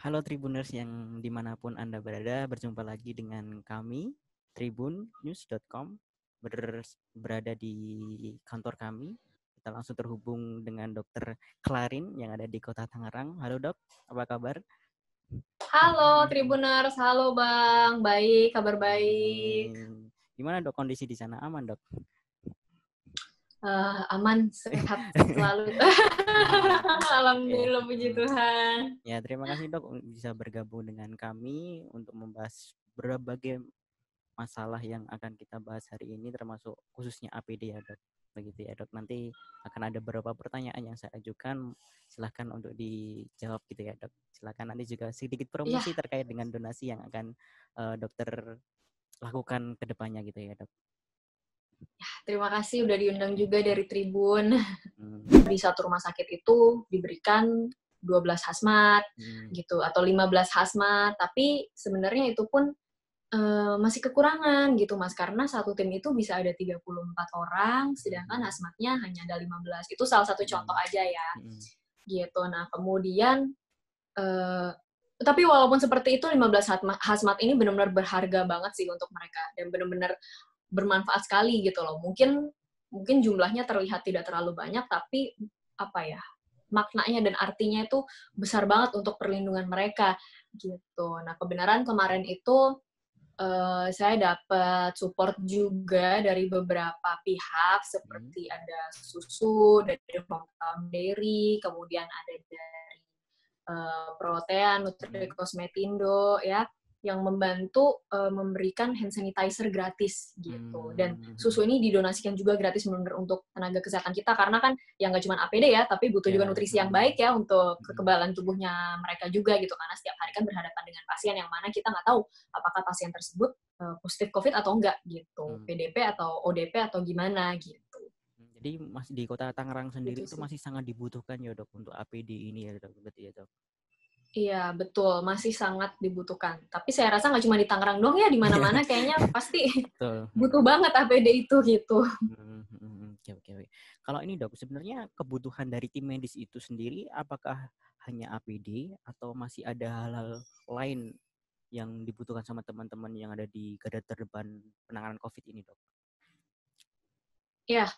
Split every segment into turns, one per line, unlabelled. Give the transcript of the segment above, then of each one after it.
Halo Tribuners yang dimanapun Anda berada, berjumpa lagi dengan kami, tribunnews.com, berada di kantor kami. Kita langsung terhubung dengan Dr. Klarin yang ada di Kota Tangerang. Halo dok, apa kabar?
Halo Tribuners, halo Bang, baik, kabar baik.
Gimana dok kondisi di sana? Aman dok?
Aman, sehat selalu.
Ya.
Alhamdulillah, puji Tuhan.
Ya, terima kasih dok bisa bergabung dengan kami untuk membahas berbagai masalah yang akan kita bahas hari ini, termasuk khususnya APD ya dok. Begitu ya dok, nanti akan ada beberapa pertanyaan yang saya ajukan, silahkan untuk dijawab gitu ya dok. Silahkan nanti juga sedikit
Iya,
promosi terkait dengan donasi yang akan dokter lakukan ke depannya gitu ya dok.
terima kasih udah diundang juga dari Tribun.
Hmm.
Di satu rumah sakit itu diberikan 12 hazmat gitu, atau 15 hazmat, tapi sebenarnya itu pun masih kekurangan gitu Mas, karena satu tim itu bisa ada 34 orang, sedangkan hazmatnya hanya ada 15. Itu salah satu contoh aja ya, gitu. Nah, kemudian tapi walaupun seperti itu 15 hazmat ini benar-benar berharga banget sih untuk mereka dan benar-benar bermanfaat sekali gitu loh. Mungkin jumlahnya terlihat tidak terlalu banyak, tapi apa ya, maknanya dan artinya itu besar banget untuk perlindungan mereka gitu. Nah, kebenaran kemarin itu saya dapat support juga dari beberapa pihak seperti ada susu dari Hometown Dairy, kemudian ada dari Protean, Nutri Kosmetindo ya, yang membantu memberikan hand sanitizer gratis gitu. Dan susu ini didonasikan juga gratis benar-benar untuk tenaga kesehatan kita karena kan ya nggak cuma APD ya, tapi butuh juga nutrisi yang baik ya untuk kekebalan tubuhnya mereka juga gitu. Karena setiap hari kan berhadapan dengan pasien yang mana kita nggak tahu apakah pasien tersebut positif COVID atau enggak gitu, PDP atau ODP atau gimana gitu.
Jadi masih di Kota Tangerang sendiri
Gitu
itu
sih.
masih sangat dibutuhkan ya dok untuk APD ini ya dok, berarti ya dok.
Iya, betul. Masih sangat dibutuhkan. Tapi saya rasa nggak cuma di Tangerang doang ya, di mana-mana kayaknya pasti
Betul.
butuh banget APD itu gitu.
Oke, oke, oke. Kalau ini dok, sebenarnya kebutuhan dari tim medis itu sendiri, apakah hanya APD atau masih ada hal-hal lain yang dibutuhkan sama teman-teman yang ada di garda terdepan penanganan COVID ini dok?
Ya,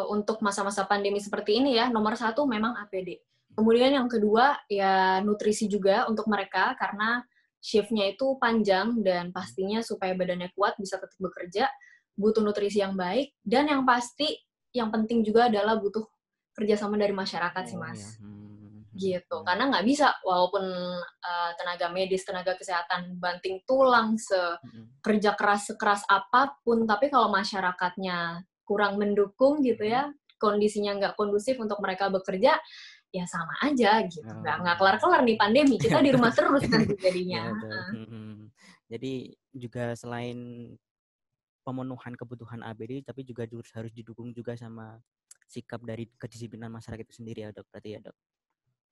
untuk masa-masa pandemi seperti ini ya, nomor satu memang APD. Kemudian yang kedua ya nutrisi juga untuk mereka karena shift-nya itu panjang dan pastinya supaya badannya kuat bisa tetap bekerja, butuh nutrisi yang baik dan yang pasti yang penting juga adalah butuh kerjasama dari masyarakat sih
Oh ya.
Mas. Gitu, karena nggak bisa walaupun tenaga medis, tenaga kesehatan banting tulang, kerja keras sekeras apapun, tapi kalau masyarakatnya kurang mendukung gitu ya, kondisinya nggak kondusif untuk mereka bekerja, ya sama aja gitu, nggak kelar-kelar nih pandemi, kita di rumah terus nanti jadinya.
Ya betul. Jadi juga selain pemenuhan kebutuhan APD, tapi juga harus didukung juga sama sikap dari kedisiplinan masyarakat itu sendiri ya dok, berarti ya dok.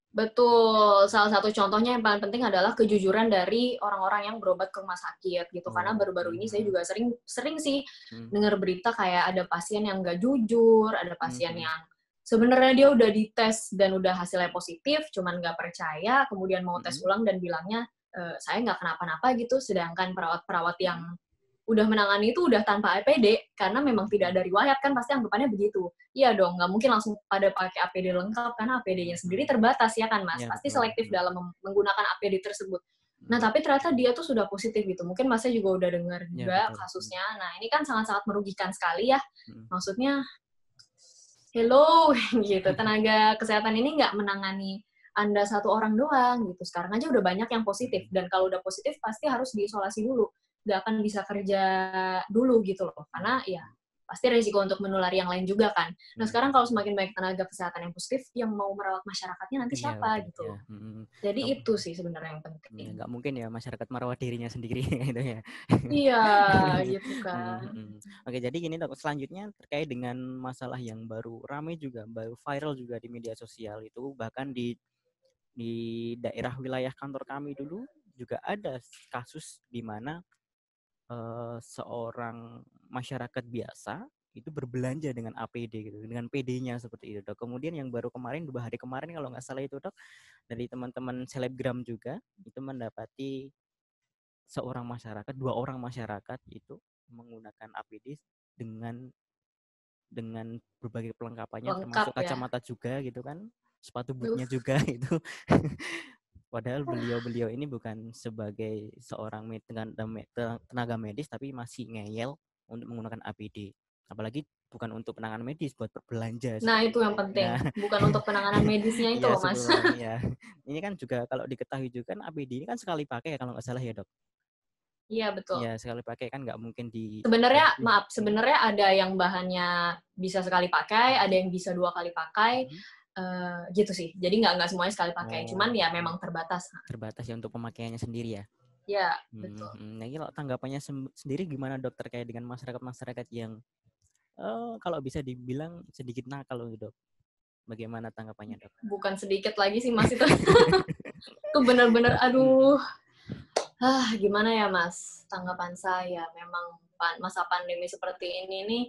Betul, salah satu contohnya yang paling penting adalah kejujuran dari orang-orang yang berobat ke rumah sakit gitu. Karena
Oh.
baru-baru ini saya juga sering sih dengar berita kayak ada pasien yang nggak jujur, ada pasien yang sebenarnya dia udah dites dan udah hasilnya positif, cuman nggak percaya, kemudian mau tes ulang dan bilangnya saya nggak kenapa-napa gitu. Sedangkan perawat-perawat yang udah menangani itu udah tanpa APD karena memang tidak ada riwayat kan pasti anggapannya begitu. Iya dong, nggak mungkin langsung pada pakai APD lengkap karena APD-nya sendiri terbatas ya kan Mas.
Ya
Pasti
betul.
selektif dalam menggunakan APD tersebut. Nah, tapi ternyata dia tuh sudah positif gitu. Mungkin Masnya juga udah dengar
Ya
juga
betul.
kasusnya. Nah, ini kan sangat-sangat merugikan sekali ya. Maksudnya, hello gitu. Tenaga kesehatan ini nggak menangani Anda satu orang doang gitu. Sekarang aja udah banyak yang positif. Dan kalau udah positif pasti harus diisolasi dulu. Nggak akan bisa kerja dulu gitu loh. Karena ya pasti resiko untuk menulari yang lain juga kan. Nah sekarang kalau semakin banyak tenaga kesehatan yang positif, yang mau merawat masyarakatnya nanti
Ya
siapa
betul
gitu
ya.
loh. Jadi itu sih sebenarnya yang penting.
Nggak mungkin ya masyarakat merawat dirinya sendiri gitu ya.
Iya, gitu kan.
Oke, jadi gini dok, selanjutnya terkait dengan masalah yang baru ramai juga, baru viral juga di media sosial itu, bahkan di daerah wilayah kantor kami dulu juga ada kasus di mana seorang masyarakat biasa itu berbelanja dengan APD gitu, dengan PD-nya seperti itu, Dok. Kemudian yang baru kemarin 2 hari kemarin kalau nggak salah itu, Dok, dari teman-teman selebgram juga itu mendapati dua orang masyarakat itu menggunakan APD dengan berbagai pelengkapannya
Lengkap
termasuk
ya.
kacamata juga gitu kan, sepatu bootnya
Duh.
juga itu. Padahal beliau ini bukan sebagai seorang tenaga medis tapi masih ngeyel untuk menggunakan APD. Apalagi bukan untuk penanganan medis, buat berbelanja
Nah,
seperti
itu
itu.
yang penting.
Nah,
Bukan untuk penanganan medisnya itu
iya
loh, Mas.
sebelum ya. Ini kan juga kalau diketahui juga kan APD ini kan sekali pakai ya kalau nggak salah ya, Dok.
Iya, betul.
Iya, sekali pakai kan nggak mungkin
Sebenarnya,
diganti.
sebenarnya ada yang bahannya bisa sekali pakai, ada yang bisa 2 kali pakai, gitu sih. Jadi nggak semuanya sekali pakai. Cuman ya memang terbatas.
Terbatas ya untuk pemakaiannya sendiri ya.
Ya, betul.
Nah, ini kalau tanggapannya sendiri gimana, Dok, terkait dengan masyarakat yang kalau bisa dibilang sedikit nakal loh, Dok. Bagaimana tanggapannya, Dok?
Bukan sedikit lagi sih, Mas, itu. Itu benar-benar, aduh. Gimana ya, Mas? Tanggapan saya, memang masa pandemi seperti ini nih,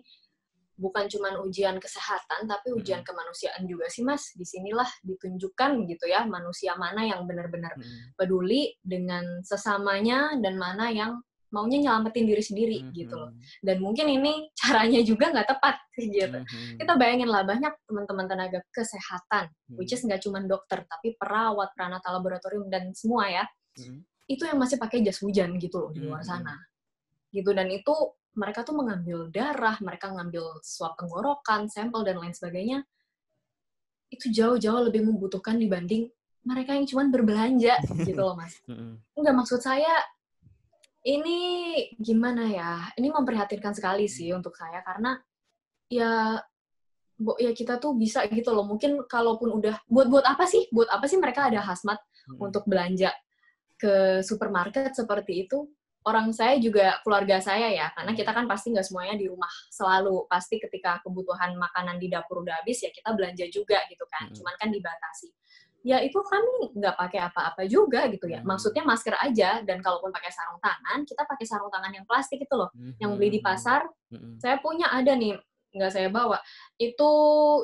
bukan cuma ujian kesehatan, tapi ujian kemanusiaan juga sih, Mas. Disinilah ditunjukkan gitu ya, manusia mana yang benar-benar peduli dengan sesamanya, dan mana yang maunya nyelamatin diri sendiri gitu loh. Dan mungkin ini caranya juga nggak tepat gitu. Kita bayangin lah, banyak teman-teman tenaga kesehatan, which is nggak cuma dokter, tapi perawat, peranata laboratorium, dan semua ya, itu yang masih pakai jas hujan gitu loh di luar sana. Gitu, dan itu mereka tuh mengambil darah, mereka ngambil swab tenggorokan, sampel, dan lain sebagainya. Itu jauh-jauh lebih membutuhkan dibanding mereka yang cuma berbelanja gitu loh, Mas. Enggak, maksud saya ini gimana ya, ini memprihatinkan sekali sih untuk saya, karena ya kita tuh bisa gitu loh, mungkin kalaupun udah, buat apa sih mereka ada hazmat untuk belanja ke supermarket seperti itu. Orang saya juga, keluarga saya ya, karena kita kan pasti nggak semuanya di rumah selalu, pasti ketika kebutuhan makanan di dapur udah habis, ya kita belanja juga gitu kan, cuman kan dibatasi. Ya itu kami nggak pakai apa-apa juga gitu ya, maksudnya masker aja, dan kalaupun pakai sarung tangan, kita pakai sarung tangan yang plastik itu loh, yang beli di pasar. Saya punya ada nih, nggak saya bawa, itu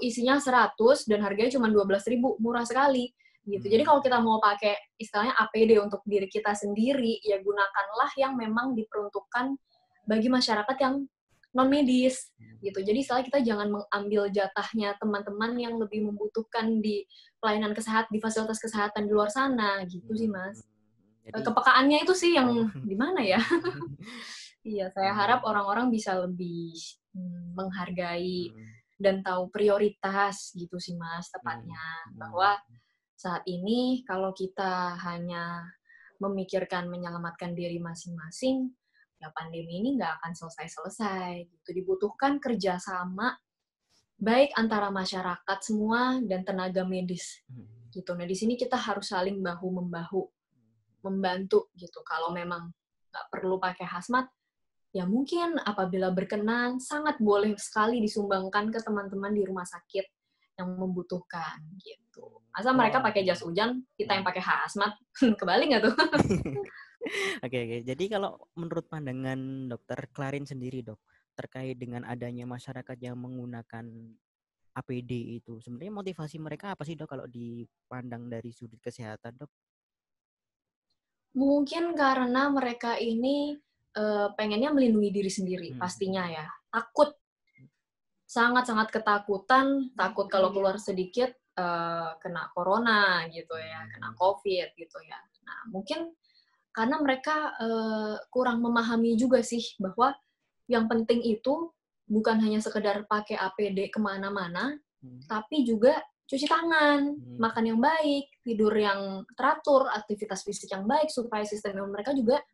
isinya 100 dan harganya cuma 12.000, murah sekali gitu. Jadi kalau kita mau pakai istilahnya APD untuk diri kita sendiri, ya gunakanlah yang memang diperuntukkan bagi masyarakat yang non medis gitu. Jadi istilah kita jangan mengambil jatahnya teman-teman yang lebih membutuhkan di pelayanan kesehatan, di fasilitas kesehatan di luar sana gitu sih, Mas. Jadi, kepekaannya itu sih yang gimana ya? Iya, saya harap orang-orang bisa lebih menghargai dan tahu prioritas gitu sih, Mas, tepatnya. Bahwa saat ini kalau kita hanya memikirkan menyelamatkan diri masing-masing, ya pandemi ini nggak akan selesai-selesai. Gitu. Dibutuhkan kerjasama baik antara masyarakat semua dan tenaga medis. Gitu. Nah, di sini kita harus saling bahu-membahu, membantu gitu. Kalau memang nggak perlu pakai hazmat, ya mungkin apabila berkenan, sangat boleh sekali disumbangkan ke teman-teman di rumah sakit yang membutuhkan gitu. Asal mereka pakai jas hujan, kita yang pakai hazmat, kebalik nggak tuh?
Oke. Jadi kalau menurut pandangan Dokter Clarin sendiri, Dok, terkait dengan adanya masyarakat yang menggunakan APD itu, sebenarnya motivasi mereka apa sih, Dok, kalau dipandang dari sudut kesehatan, Dok?
Mungkin karena mereka ini pengennya melindungi diri sendiri, pastinya ya. Takut, sangat-sangat ketakutan, takut kalau keluar sedikit kena corona gitu ya, kena COVID gitu ya. Nah, mungkin karena mereka kurang memahami juga sih bahwa yang penting itu bukan hanya sekedar pakai APD kemana-mana, tapi juga cuci tangan, makan yang baik, tidur yang teratur, aktivitas fisik yang baik, supaya sistem imun mereka juga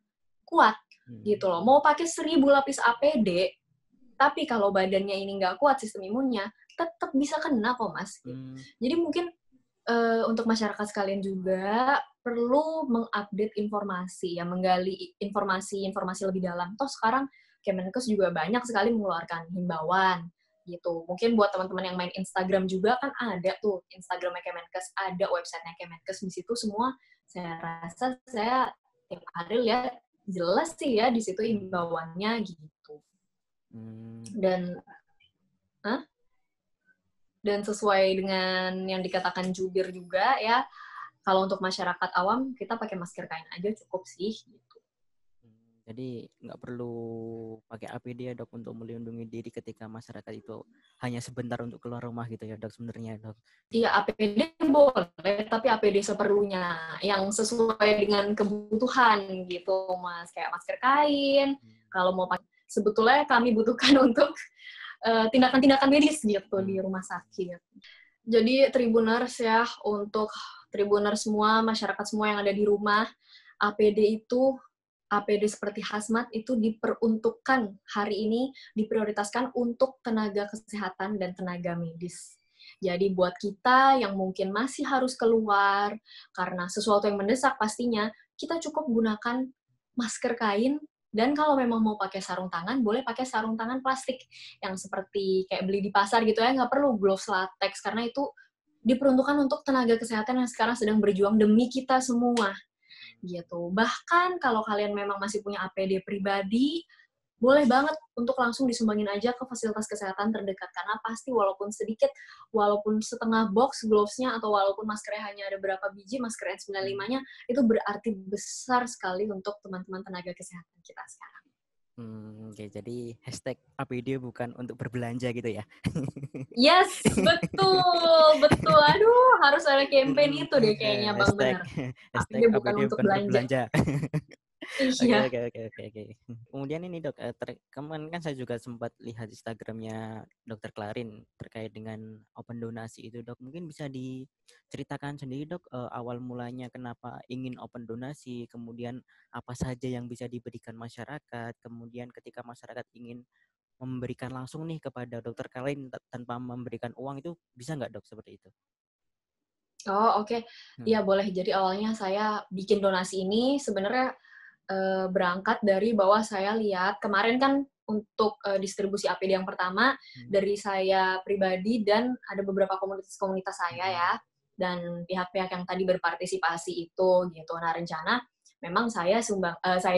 kuat gitu loh. Mau pakai 1000 lapis APD, tapi kalau badannya ini nggak kuat sistem imunnya, tetap bisa kena kok, Mas. Jadi mungkin untuk masyarakat sekalian juga perlu mengupdate informasi, ya, menggali informasi lebih dalam. Toh sekarang Kemenkes juga banyak sekali mengeluarkan himbauan gitu. Mungkin buat teman-teman yang main Instagram juga kan ada tuh Instagramnya Kemenkes, ada websitenya Kemenkes, di situ semua saya rasa saya tiap hari lihat jelas sih ya di situ himbauannya gitu. Dan Dan sesuai dengan yang dikatakan jubir juga ya, kalau untuk masyarakat awam kita pakai masker kain aja cukup sih gitu.
Jadi nggak perlu pakai APD ya dok untuk melindungi diri ketika masyarakat itu hanya sebentar untuk keluar rumah gitu ya dok sebenarnya dok.
Iya APD boleh, tapi APD seperlunya yang sesuai dengan kebutuhan gitu mas, kayak masker kain. Kalau mau pakai, sebetulnya kami butuhkan untuk tindakan-tindakan medis gitu di rumah sakit. Jadi Tribuners ya, untuk Tribuners semua, masyarakat semua yang ada di rumah, APD seperti hazmat itu diperuntukkan hari ini, diprioritaskan untuk tenaga kesehatan dan tenaga medis. Jadi buat kita yang mungkin masih harus keluar karena sesuatu yang mendesak pastinya, kita cukup gunakan masker kain, dan kalau memang mau pakai sarung tangan, boleh pakai sarung tangan plastik yang seperti kayak beli di pasar gitu ya, nggak perlu gloves latex, karena itu diperuntukkan untuk tenaga kesehatan yang sekarang sedang berjuang demi kita semua. Gitu. Bahkan kalau kalian memang masih punya APD pribadi, boleh banget untuk langsung disumbangin aja ke fasilitas kesehatan terdekat, karena pasti walaupun sedikit, walaupun setengah box gloves-nya, atau walaupun maskernya hanya ada berapa biji, masker N95-nya, itu berarti besar sekali untuk teman-teman tenaga kesehatan kita sekarang.
Oke, jadi hashtag APD bukan untuk berbelanja gitu ya?
Yes, betul. Aduh, harus ada campaign itu deh kayaknya, Bang, bener.
Hashtag
APD bukan untuk belanja. Iya.
Oke. Kemudian ini dok, kemarin kan saya juga sempat lihat Instagramnya Dokter Clarin terkait dengan open donasi itu dok. Mungkin bisa diceritakan sendiri dok, awal mulanya kenapa ingin open donasi, kemudian apa saja yang bisa diberikan masyarakat, kemudian ketika masyarakat ingin memberikan langsung nih kepada Dokter Clarin tanpa memberikan uang itu bisa nggak dok seperti itu?
Oh oke, iya boleh. Jadi awalnya saya bikin donasi ini sebenarnya berangkat dari bahwa saya lihat kemarin kan untuk distribusi APD yang pertama dari saya pribadi dan ada beberapa komunitas saya ya, dan pihak-pihak yang tadi berpartisipasi itu gitu. Nah rencana memang saya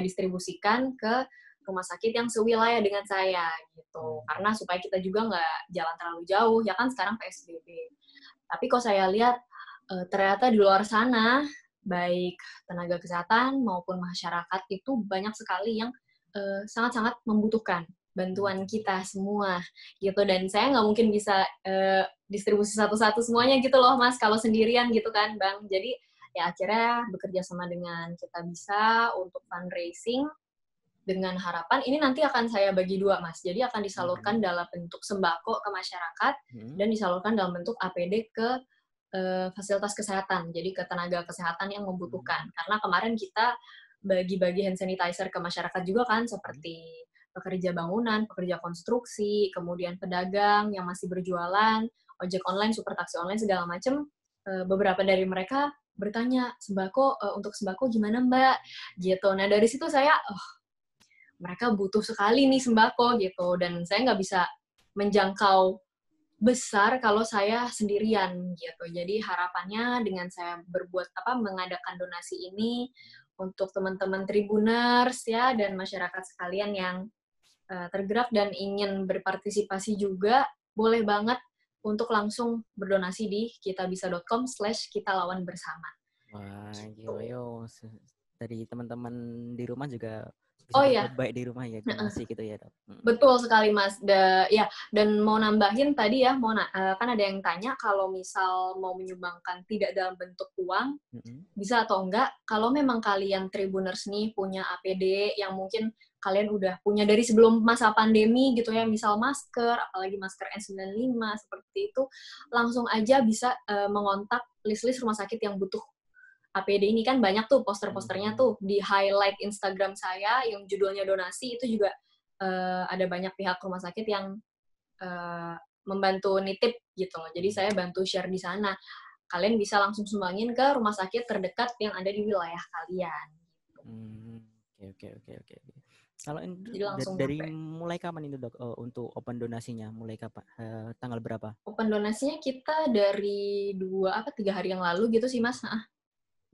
distribusikan ke rumah sakit yang sewilayah dengan saya gitu, karena supaya kita juga nggak jalan terlalu jauh ya kan sekarang PSBB. Tapi kok saya lihat ternyata di luar sana, baik tenaga kesehatan maupun masyarakat itu banyak sekali yang sangat-sangat membutuhkan bantuan kita semua, gitu. Dan saya nggak mungkin bisa distribusi satu-satu semuanya gitu loh, Mas, kalau sendirian gitu kan, Bang. Jadi ya akhirnya bekerja sama dengan Kita Bisa untuk fundraising, dengan harapan ini nanti akan saya bagi dua, Mas. Jadi akan disalurkan dalam bentuk sembako ke masyarakat dan disalurkan dalam bentuk APD ke fasilitas kesehatan, jadi ke tenaga kesehatan yang membutuhkan. Karena kemarin kita bagi-bagi hand sanitizer ke masyarakat juga kan, seperti pekerja bangunan, pekerja konstruksi, kemudian pedagang yang masih berjualan, ojek online, super taksi online, segala macam. Beberapa dari mereka bertanya, untuk sembako gimana Mbak? Gitu. Nah dari situ saya, mereka butuh sekali nih sembako gitu, dan saya nggak bisa menjangkau besar kalau saya sendirian gitu. Jadi harapannya dengan saya mengadakan donasi ini untuk teman-teman Tribuners ya dan masyarakat sekalian yang tergerak dan ingin berpartisipasi juga, boleh banget untuk langsung berdonasi di kitabisa.com/kitalawanbersama.
Wah, gila yo. Dari teman-teman di rumah juga bisa
Oh
berbuat
iya,
baik di rumah ya, donasi gitu ya dok.
betul sekali Mas. Ya, dan mau nambahin tadi ya, kan ada yang tanya kalau misal mau menyumbangkan tidak dalam bentuk uang, bisa atau enggak. Kalau memang kalian Tribuners nih punya APD yang mungkin kalian udah punya dari sebelum masa pandemi gitu ya, misal masker, apalagi masker N95 seperti itu, langsung aja bisa mengontak list-list rumah sakit yang butuh APD ini. Kan banyak tuh poster-posternya tuh di highlight Instagram saya yang judulnya donasi, itu juga ada banyak pihak rumah sakit yang membantu nitip gitu loh. Jadi saya bantu share di sana. Kalian bisa langsung sumbangin ke rumah sakit terdekat yang ada di wilayah kalian.
Oke. Kalau dari
nyampe.
mulai kapan itu dok untuk open donasinya? Mulai kapan? Tanggal berapa?
Open donasinya kita dari 3 hari yang lalu gitu sih Mas.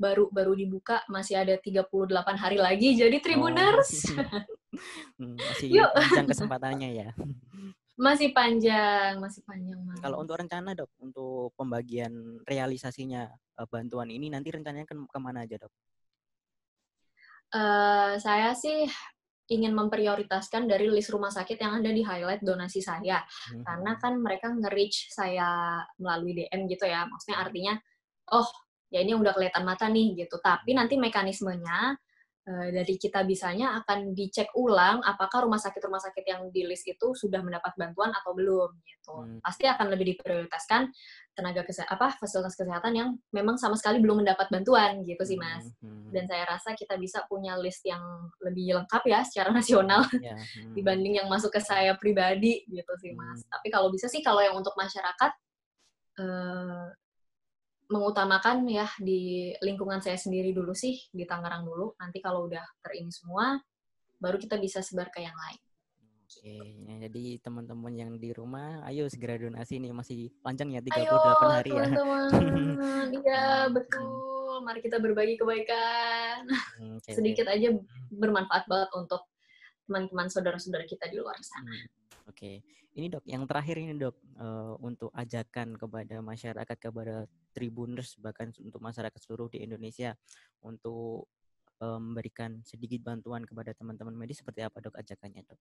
Baru dibuka, masih ada 38 hari lagi, jadi Tribuners.
Masih
Yuk.
panjang kesempatannya ya.
Masih panjang Mas.
Kalau untuk rencana Dok, untuk pembagian realisasinya bantuan ini nanti rencananya kemana aja Dok?
Saya sih ingin memprioritaskan dari list rumah sakit yang ada di highlight donasi saya. Karena kan mereka nge-reach saya melalui DM gitu ya. Maksudnya artinya, oh ya ini udah kelihatan mata nih gitu. Tapi nanti mekanismenya dari kita bisanya akan dicek ulang apakah rumah sakit yang di list itu sudah mendapat bantuan atau belum gitu. Pasti akan lebih diprioritaskan fasilitas kesehatan yang memang sama sekali belum mendapat bantuan gitu sih Mas. Dan saya rasa kita bisa punya list yang lebih lengkap ya secara nasional dibanding yang masuk ke saya pribadi gitu sih Mas. Tapi kalau bisa sih kalau yang untuk masyarakat mengutamakan ya di lingkungan saya sendiri dulu sih, di Tangerang dulu. Nanti kalau udah terini semua, baru kita bisa sebar ke yang lain.
Oke, ya, jadi teman-teman yang di rumah, ayo segera donasi nih, masih panjang ya 38
ayo,
hari ya.
teman-teman, iya betul. Mari kita berbagi kebaikan. Sedikit aja bermanfaat banget untuk teman-teman saudara-saudara kita di luar sana.
Oke, ini Dok, yang terakhir ini Dok, untuk ajakan kepada masyarakat, kepada Tribuners, bahkan untuk masyarakat seluruh di Indonesia untuk memberikan sedikit bantuan kepada teman-teman medis, seperti apa Dok ajakannya Dok?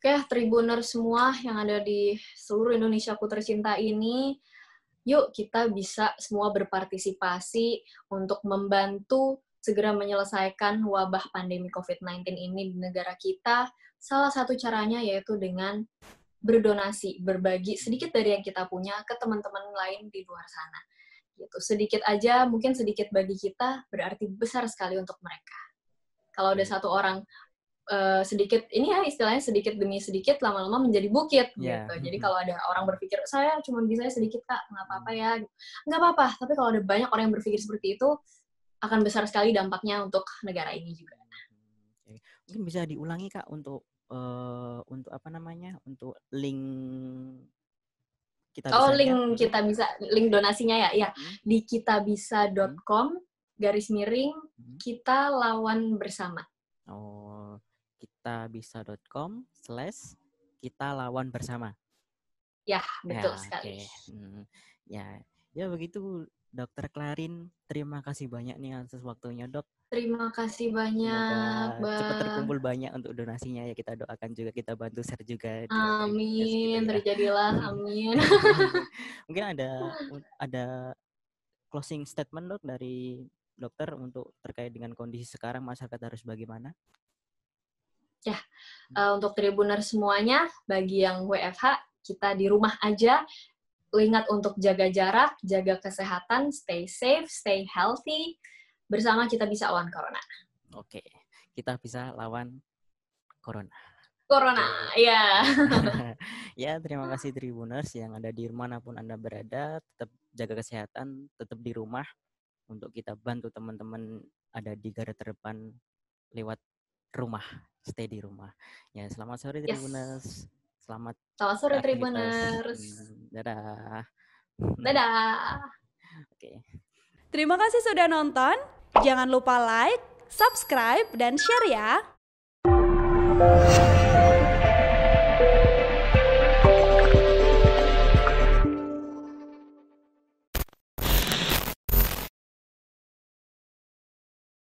Oke, Tribuners semua yang ada di seluruh Indonesia ku tercinta ini, yuk kita bisa semua berpartisipasi untuk membantu segera menyelesaikan wabah pandemi COVID-19 ini di negara kita. Salah satu caranya yaitu dengan berdonasi, berbagi sedikit dari yang kita punya ke teman-teman lain di luar sana. Gitu. Sedikit aja, mungkin sedikit bagi kita berarti besar sekali untuk mereka. Kalau ada satu orang sedikit, ini ya istilahnya sedikit demi sedikit, lama-lama menjadi bukit gitu. Jadi kalau ada orang berpikir, saya cuma bisa sedikit Kak, nggak apa-apa ya. Nggak apa-apa, tapi kalau ada banyak orang yang berpikir seperti itu, akan besar sekali dampaknya untuk negara ini juga.
Mungkin bisa diulangi Kak untuk apa namanya, untuk link kita bisa.
Link kita bisa, link donasinya ya, di kitabisa.com/, kita lawan bersama.
Oh, kitabisa.com/ kita lawan bersama.
Ya, betul sekali.
Okay. Ya begitu Dokter Clarin, terima kasih banyak nih atas waktunya Dok.
Terima kasih banyak,
Semoga cepat terkumpul banyak untuk donasinya ya, kita doakan juga, kita bantu share juga.
Amin, gitu ya. Terjadilah, amin.
Mungkin ada closing statement Dok dari dokter untuk terkait dengan kondisi sekarang masyarakat harus bagaimana?
Ya, untuk Tribuner semuanya, bagi yang WFH, kita di rumah aja. Ingat untuk jaga jarak, jaga kesehatan, stay safe, stay healthy. Bersama kita bisa lawan corona.
Oke, kita bisa lawan corona.
Ya.
Ya, terima kasih Tribuners yang ada di manapun Anda berada. Tetap jaga kesehatan, tetap di rumah. Untuk kita bantu teman-teman ada di garda terdepan lewat rumah, stay di rumah. Ya, selamat sore Tribuners. Selamat
sore Tribuners.
Dadah.
Oke.
Terima kasih sudah nonton. Jangan lupa like, subscribe, dan share ya.